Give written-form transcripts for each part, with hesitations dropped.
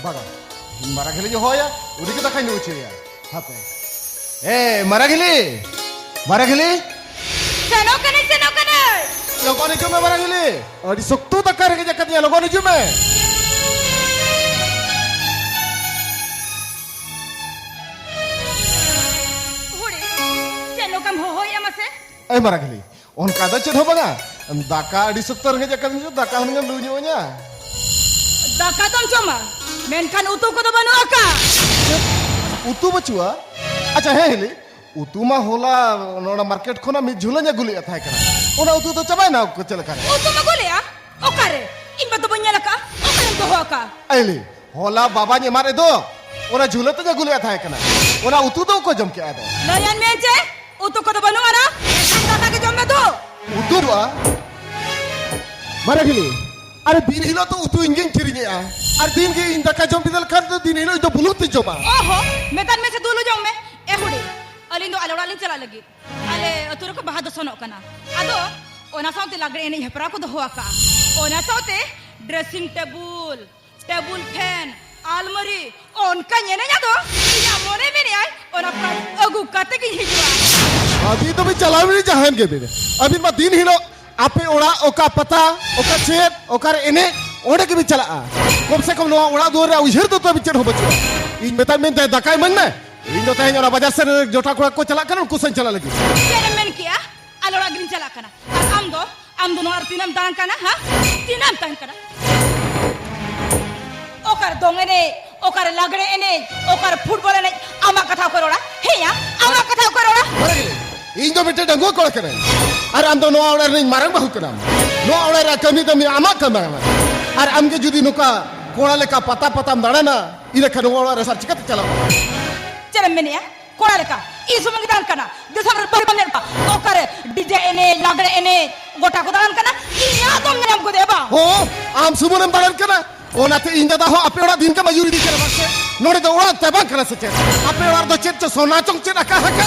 baga. Maragili jo hoya, udi kita kain uche ya. Hape. Maragili. Maragili. Seno kane. Logon itu me Maragili. Adi soktu tak kare kerja katnya logon itu me. Huri, seno kam hoya mase. Maragili. On kada ced ho baga. Daka adi soktu kerja katnya daka hanya lunyunya. Daka tom cuma. Menkan utuh ko to banu aka. Utu bachua. Acha heli. Utu mah hola nona market khona mi झूलanya guli athai kana. Ona utu to chabai na ko chela kana. Utuh ma gole ya? Okare. Imba to banya laka. Okare to hoka. Aili. Hola baba nye mare do. Ona झूला to guli athai kana. Ona utu to ko jam ke ada. Layan meje. Utuh ko to banu ara. Daka ke jom do. Utu dua. Maragili. Are din hilo to utu ingin kirinya ya. Are din ke inda ka jom bidal kar to din hilo itu bulut to joba. Oho, metan me se dulu jom me. Huri. Alin do alora alin chala lagi. Ale atur ko bahado sonok kana. Ado ona saute lagre ene hepra ko do hoaka. Ona saute dressing table, table fan, almari on ka nyene nya do. Ya mone me ni ai ona pra agu kate ki hijwa. अभी तो भी चला भी नहीं जहान के बिना अभी मैं दिन हिलो आपे ओड़ा ओका पता ओका चेत ओका इने ओड़े के भी चला कम से कम नवा ओड़ा दूर उजर तो बिचर हो बच्चों इन बेटा में दकाई मन में इन तो तहे ओड़ा बाजार से जोटा कोड़ा को चला करन कुसन चला लगी Kena men kia alora green chala kana. Am do no artinam tan kana ha? Tinam tan kana. Okar dong ene, okar lagre ene, okar football ene ama katha korora. He ya, ama katha korora. इन तो बेटे डंगो कोड़ करे अरे हम तो नवा ओड़ा नहीं मारंग बहु करम नवा ओड़ा कमी तो मैं आमा कम अरे हम के जुदी नुका कोड़ा लेका पता दाड़ा ना इने खनो ओड़ा रिसर्च चिकत चला Cere men ya, korale ka. Isu mengidan kana. Desam bar baner pa. Okar DJ ene, lagre ene, gota ko dalan kana. Iya dong nyam ko deba. हो आम सुमनम बालन कना ओनाते इन दादा हो अपने ओड़ा दिन का मजूरी दी करे बसे नोड़े तो ओड़ा तबा करा सचे अपने ओड़ा तो चेत सोना चंग चेत आका हक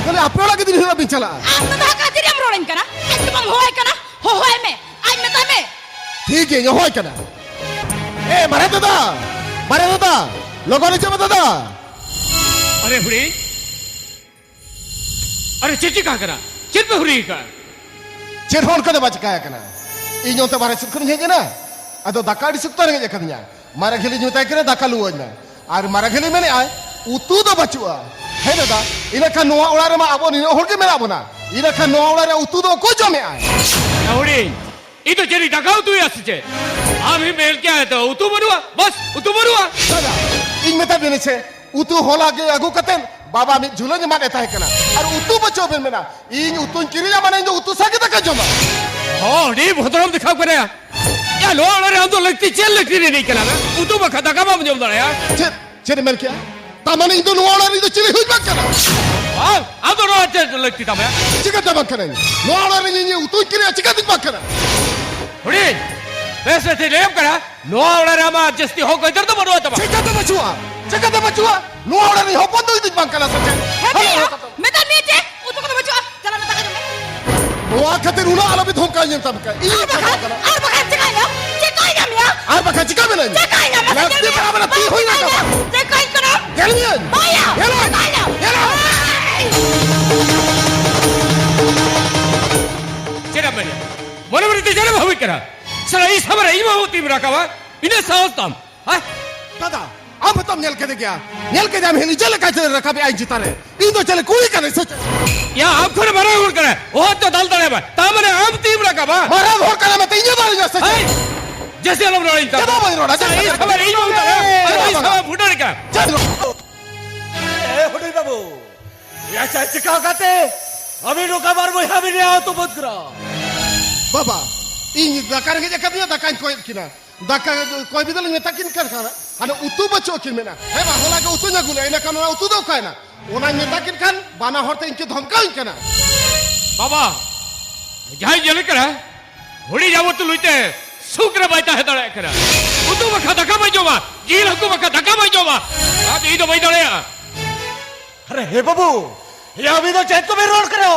कले अपने ओड़ा के दिन हिला बिचला Am to ka diri am rolen kana. Esu bang hoy kana. Hoy me. Ay me tame. ठीक है ये होय कना ए मारे दादा लोगों ने जब दादा अरे हुरी अरे चिची का करा चित पे हुरी का चेत होन कदे बच काया कना इन यों ते बारे सुख नहीं है ना अदो दाका डी सुख तो नहीं कदnya मारे खेली जो तय करे दाका लुवो ना और मारे खेली मैंने आए उतू तो बचुआ है दादा इने का नोआ ओड़ा रे मा आबो नि होल के मेरा आबो ना इने का नोआ ओड़ा रे उतू तो को जमे आए हुरी ये तो चेरी डकाऊ तू यार सचे हम ही मेल क्या है तो उतू बनुआ बस उतू बनुआ दादा इन में तब से उतू होला के अगु कतन बाबा में झूलन जमा देता है कना और उतू बचो बिन में ना इन उतू किरी जा माने उतू साके तक जमा हाँ डी भद्रम दिखाओ करे या लो अरे हम तो लगती चल लगती नहीं कना ना उतू बखा दका बाम जम दड़ा यार चेरे मेल क्या तामने इन तो नोड़ा री तो चिली हुई बात कना हाँ हम तो नो अच्छे लगती था मैं चिका तब कना नोड़ा री ये उतू किरी चिका तब कना हुरी वैसे थे लेम करा नो अरे हम जस्ती हो कोई इधर तो बनुआ तब चिका तब बचुआ नोड़ा री हो बंदो इतनी बात कना सचे Hei ya, metan meje. Utuh ko to baca. Jalan mata ka jom. नोआ खातिर उना आला भी धोखा ये तब का ई Arbakan cekay ya. Cekay ya ya. आर बखा चिका में नहीं Cekay ya. लगती बराबर ती हुई ना का Cekay kana. गेलियन Baya. Hello Cekay ya. चेरा मैंने मोने मरे तेरे भावी करा सरा इस हमारे इमा होती मेरा कावा इन्हें सावधान हाँ दादा अब तुम नेल के दे गया नेल के जाम हेली चले कैसे रखा भी आई जिता रहे इन तो चले कोई करे सच या आप खरे मरा हुआ करे वो तो दल दले बा तामने हम टीम रखा बा मारा हो करे मैं तीन बार जा सच जैसे लोग रोड इंटा चलो भाई रोड़ा इस हमारे इमा होता है अरे इस हमारे फुटर का चलो ए हुडी बाबू या चाय चिका खाते अभी रुका बार वो हमें नहीं आओ तो मत करो बाबा इन दकार के जगह दिया दकार कोई किना दकार कोई भी दल में तकिन कर खाना हने उतु बचो किन में ना है बा होला के उतु ना गुले इना काना उतु दो खाना ओना में तकिन खान बाना होते इनके धमका इनके ना बाबा जहाँ ये करा हुडी जावो तो लुटे सुक्र बाइता है दले करा उतु बखा धक्का बजोवा जील हकु बखा धक्का बजोवा आप ये तो बैठा रहे अरे हे बाबू ये अभी तो चैत को भी रोड करो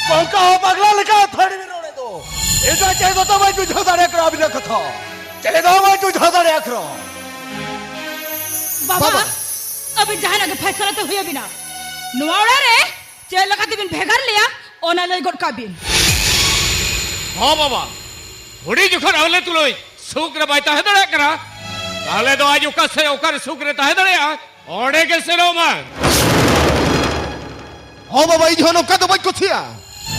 कौन का हो पगला लिखा थोड़ी भी रोने दो इधर चैत तो मैं तुझे दाड़े करो अभी ना कथा चले दो मैं तुझे दाड़े करो बाबा बाबा। अभी जहां के फैसला तो हुए बिना नुआवड़ा रे चेल लगा बिन भेगर लिया ओना लई गोट का बिन हाँ बाबा हुडी जखन आवले तुलई सुख रे बाइता है दड़े करा ताले तो आज उका से ओकर सुख रे ताहे दड़े ओडे के सेरो मा हाँ बाबा इन होनो का तो बच को थिया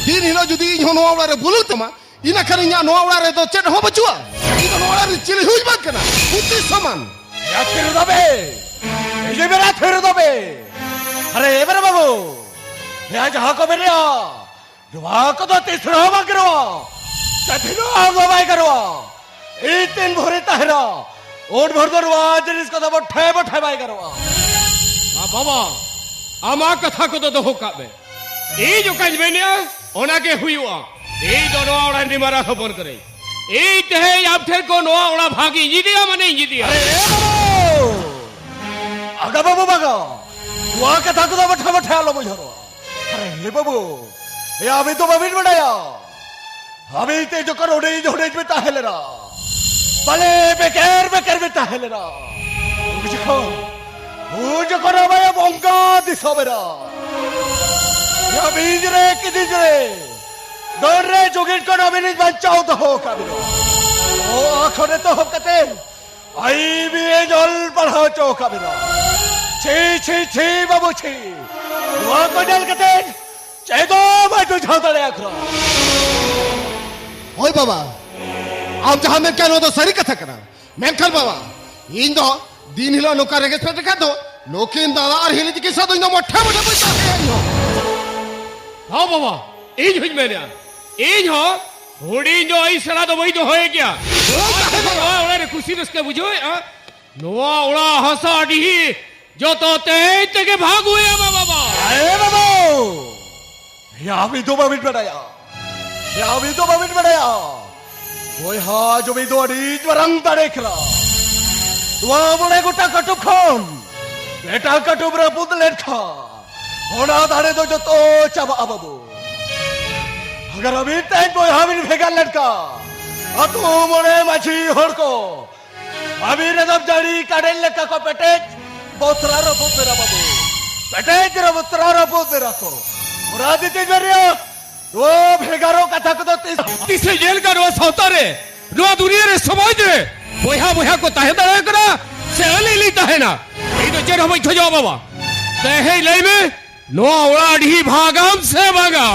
दिन हिलो जुदी इन होनो आवड़ा रे बुलु तमा इना खरी nya नो आवड़ा रे तो चेट हो बचुआ इन नो आवड़ा रे चिली हुई बात करना उती समान या फिर दबे ये मेरा फिर दबे अरे ये मेरा बाबू या जहां को मेरे दुआ को तो तीसरा हो करो चथिनो आगो बाय करो ई तीन भरे तहरा ओट भर दो रुआ जिसको तो बठे बाय करो बाबा आमा कथा को तो दोहो काबे ए जो काज बेनिया ओना के हुईवा ए दोनो आवड़ा निमारा खबर करे ए तहे आपथे को नो आवड़ा भागी जी दिया मने जी दिया अरे बाबू आगा बाबू बागा दुआ कथा को तो बठे आलो बुझरो अरे हे बाबू ये अभी तो बबिन बनाया अभी ते जो करोड़े जोड़े में ताहेलरा भले बेकार में ताहेलरा बुझो वो जो करो भाई बंका दिसो बेरा ये बीजरे कि दिजरे डर रे जोगिन को नबिन बचाओ तो हो काबिलो ओ आखने तो हो कते आई भी जल पढ़ाओ चो काबिलो छी बाबू छी वो को जल कते चेदो भाई तो झातले आखरा ओए बाबा आप जहां में क्या नो तो सरी कथा करा मैं कल बाबा इन दो दिन हिलो नोका रेगे पेट का दो लोकिन दादा और हिली के साथ इन मोठा मोठा पैसा है इन हाँ बाबा ए जो मेरे ए जो हुडी जो आई सला तो वही तो होए क्या ओड़ा रे खुशी रस के बुझो नोआ ओड़ा हसा डी जो तो ते के भाग हुए बाबा अरे बाबू या भी तो बबिन बनाया या भी तो बबिन बनाया वो हा जो भी दो रीत वरंग तड़ेखरा दुआ बोले गुटा कटुब खान बेटा कटुब रे पुत लेखा होना धारे तो जो तो चबा बाबू अगर अभी टाइम को हमिन भेगा लड़का अब तू मोरे मछी होड़ को अभी रे तब जड़ी काडेल लेका को पेटे बोतरा रो पुत मेरा बाबू पेटे तेरा बोतरा रो पुत मेरा को मुरादी तेज मरिया वो भेगारो कथा को तो तीसरे जेल का रो सौता रे रो दुनिया रे समाज रे बोया को ताहे दड़े करा से अली ली ताहे ना ई तो चेर हम जाओ बाबा तहे लई में नो ओड़ा ढी भागम से भागा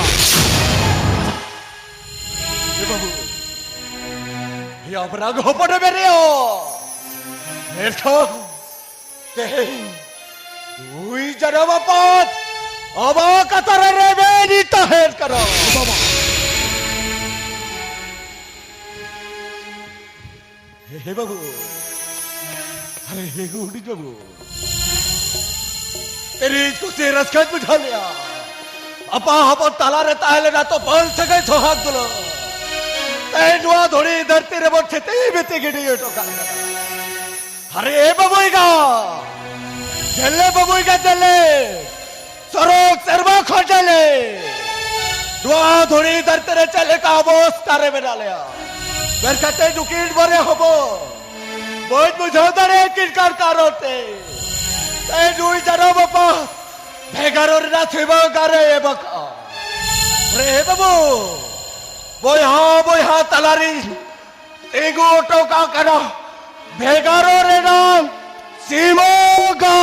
ये बाबू ये अपराध हो पड़े मेरे हो देखो ते हुई जरा बात अब कतर रे बेनी ताहे करो बाबा हे बाबू अरे हे गुडी बाबू तेरी इसको से रसखत बिठा लिया अपा हप ताला रे ताले ना तो बल से गए सोहाग दुलो ते दुआ धोड़ी धरती रे बोट ते बेते गिडी टोका अरे ए बाबूगा जल्ले सरोक सर्वा खोजले दुआ धोड़ी धरती रे चले का बोस तारे में डालिया बरकते दुकीट भरे होबो बोझ बुझाता रे किरकार कारोते ते दुई जरा बापा भेगारो रे ना थिबो गारे ए बका रे बाबू बोय हा तलारी एगो टोका करा भेगारो रे नाम सीमोगा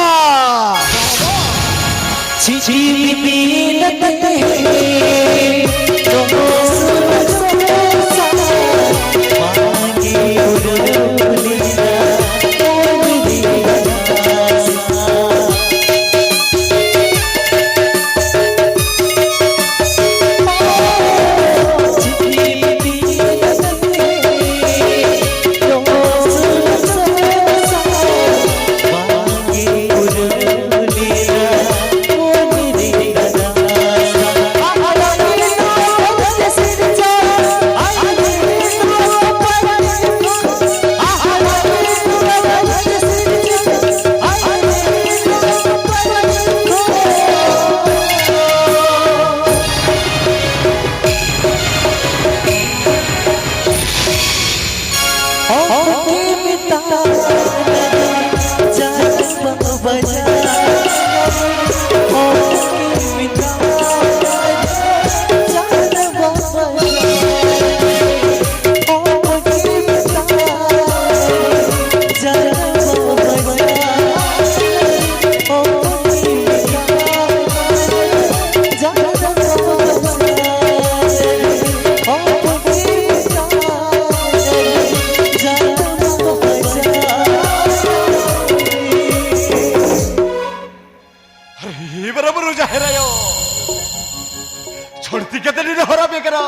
चिकते नहीं हो रहा बेकरा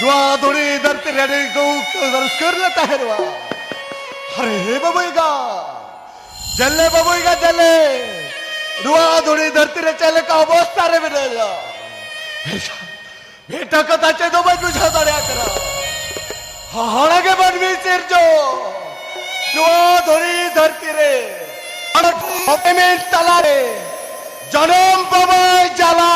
दुआ धोड़ी धरती रेडी को दर्श कर लेता है रुआ अरे हे बाबूगा जल्ले रुआ धोड़ी धरती रे चले का अवस्था रे बिना बेटा कथा चे दो बज बुझा दड़िया करा हाड़ा के बन में सिर जो रुआ धोड़ी धरती रे और में तला रे जनम बाबा जला